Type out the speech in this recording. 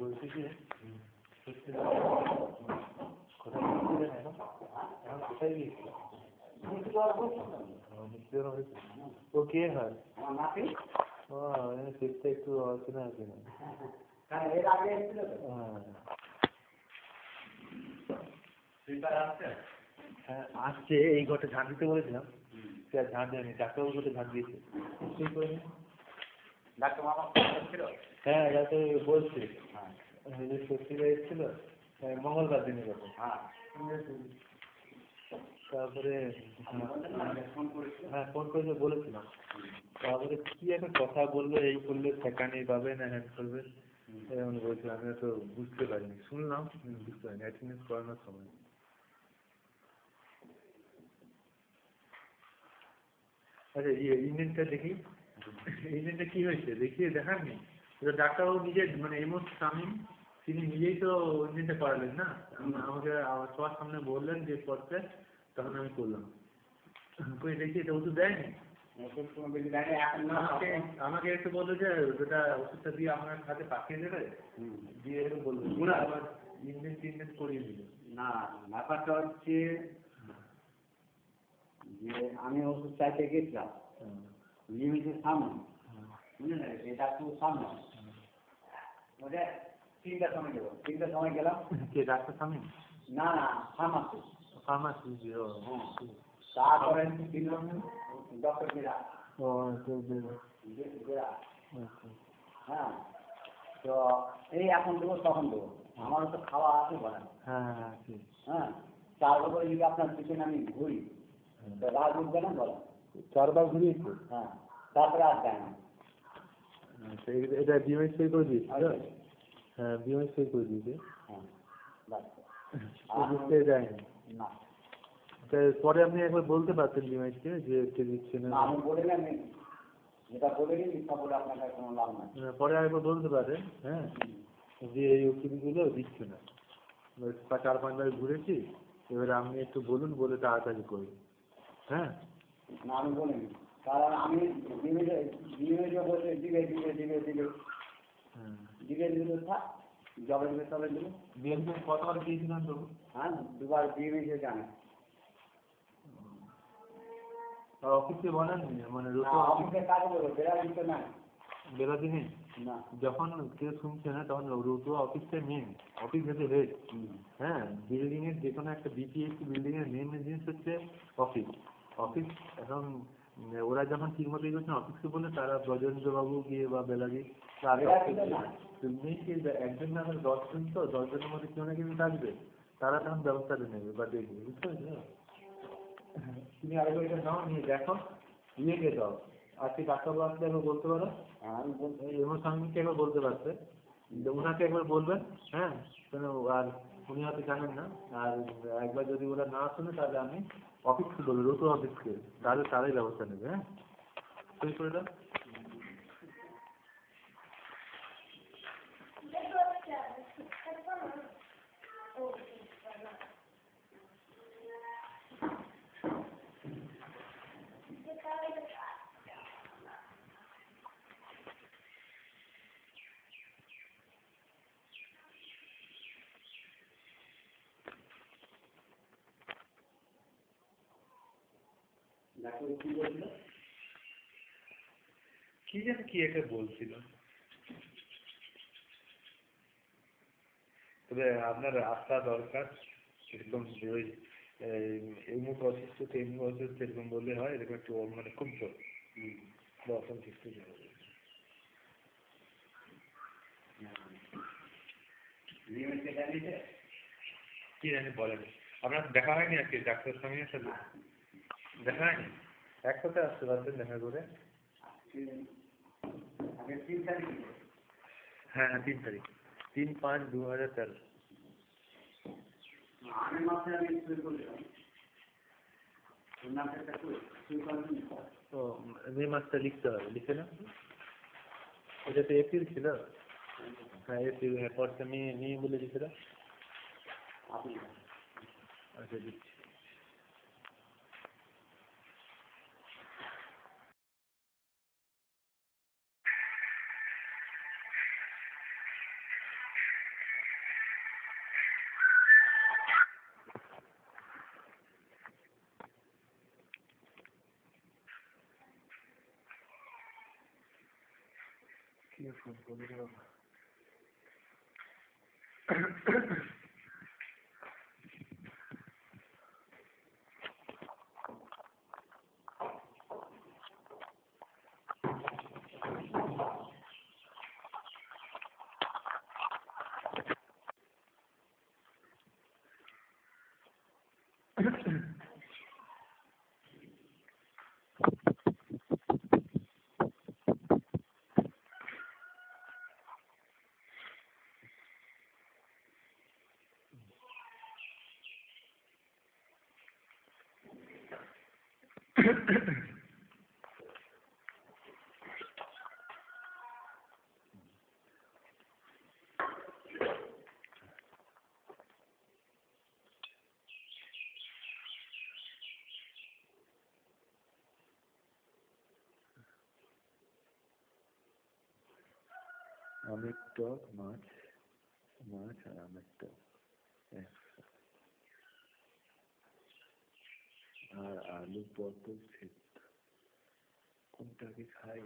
বলছি যে কোথায় গিয়েছিলেন এখন? এখন কোথায় গিয়েছিলেন? ও কে হয়? ও ফিরতে একটু অচেনা আছে না? হ্যাঁ আসছে, এই ঘরটা ঝাঁট দিতে বলেছিলাম, সে আর ঝাঁট দেয়নি, ডাক্তারবাবুর ঘরে ঝাঁট দিয়েছে। হ্যাঁ যাতে বলছে সত্যিটা এসেছিল মঙ্গলবার দিনের কথা। তারপরে হ্যাঁ ফোন করে বলেছিলাম, তারপরে কি একটা কথা বললো, এই করলে সেখানে পাবে না হ্যান্ড করবে এমন বলছিল। আমি তো বুঝতে পারিনি, শুনলাম বুঝতে পারিনি অ্যাটেন্ডেন্স করানোর সময়। আচ্ছা ইঞ্জিনটা দেখি, ইঞ্জিনটা কি হয়েছে দেখিয়ে দেখাননি? ডাক্তারবাবু নিজে মানে এমন স্বামী, তিনি নিজেই তো ইঞ্জিনটা করালেন না, আমাকে সবার সামনে বললেন যে করতে, তখন আমি করলাম। কই দেখি এটা ওষুধ দেয়নি, আমাকে একটু বললো যে যেটা ওষুধটা দিয়ে আপনার হাতে পাঠিয়ে দেবে, দিয়ে একটু বললো আবার ইঞ্জিন টিঞ্জিন করিয়ে দিল। না ব্যাপারটা হচ্ছে যে আমি ওষুধ চাইতে গেছিলাম লিমিটের সামনে, বুঝলেন, এটা একটু সামনে ওটা 3টার সময় গেলাম, 3টার সময় গেলাম। কে ডাক্তার স্বামী? না না ফার্মাসি। ফার্মাসি হ্যাঁ, তারপরে ডক্টর বিরা। ও হ্যাঁ, তো এই এখন দেবো তখন দেবো, আমারও তো খাওয়া আছে বলেন। হ্যাঁ হ্যাঁ, তারপরে যদি আপনার পিছনে আমি ঘুরি রাত উঠবে না বলেন। 4বার ঘুরিয়েছে? হ্যাঁ, তারপরে আর দেয় না। এটা বিমে সই করে দিয়েছে? হ্যাঁ বিমে সই করে দিয়েছে। হ্যাঁ বুঝতে যায়নি না, পরে আপনি একবার বলতে পারতেন বিমাইকে যে কে দিচ্ছে না। আমি বলে নেন, যেটা বলে নিন মিথ্যা বলে আপনার কোনো লাভ নাই। পরে একবার বলতে পারেন হ্যাঁ যে এই ওষুধগুলো দিচ্ছে না, 4-5বার ঘুরেছি, এবারে আপনি একটু বলুন, বলে তাড়াতাড়ি করুন। হ্যাঁ না আমি বলিনি, কারণ আমি দিবে বলছে দিবে দিবে দিবে দিবে দিবে দিবে থাক, জবে দিবে তবে দিবে। বিএমপি কতবার দিয়েছিলাম তো? হ্যাঁ 2বার দিয়ে জানে। অফিসে বলেন মানে অফিসের কাজে বলবো, বেড়া দিতে নাই, বেলা দিনে না যখন কেউ শুনছে না তখন রুটো অফিসটা মেন, অফিস হচ্ছে হেড। হ্যাঁ বিল্ডিং এর যে কোনো একটা বিপিএসসি বিল্ডিং এর মেন জিনিস হচ্ছে অফিস। অফিস এখন ওরা যখন ঠিক মতো করছেন অফিসকে বলে, তারা ব্রজেন্দ্রবাবু গিয়ে বা বেলাগি তুমি কি একজন না 10 জন, তো 10 জনের মধ্যে কেউ না কেউ থাকবে, তারা তখন ব্যবস্থাটা নেবে বা দেখবে, বুঝতে পারছো? তুমি আরেকবার এটা নাও, নিয়ে দেখো, ইয়েকে দাও, আজকে ডাক্তারবাবু আসলে একবার বলতে পারো, এমন স্বামীকে একবার বলতে পারছে, ওনাকে একবার বলবেন। হ্যাঁ কেন, আর উনি হয়তো জানেন না, আর একবার যদি ওরা না শোনে তাহলে আমি অফিসকে বলবো, রুটু অফিসকে, তাহলে তারাই ব্যবস্থা নেবে। হ্যাঁ সই করে দাও। কি যেন কি একটা বলছিল, তবে আপনার আসা দরকার এরকম যে ওই এমুক অসুস্থ তেমুক অসুস্থ এরকম বললে হয়, এরকম একটু মানে খুব জোর দর্শন ঠিক হবে। কি জানি বলেন, আপনার দেখা হয়নি আজকে ডাক্তার স্বামীর সাথে? দেখা হয়নি? একসাথে আসতে পারতেন দেখা করে। হ্যাঁ 3 তারিখ, 3/5/2013। ও মে মাসটা লিখতে হবে, লিখে না? এটা তো এপ্রিল ছিল। হ্যাঁ এপ্রিল, হ্যাঁ পরটা মে বলে দিছিল। আচ্ছা দিচ্ছি। কে ফোন করে রে বাবা? আমের টক, মাছ আর আমের টক একসাথে। আর আলু পটল সেদ্ধ। কোনটা আগে খাই?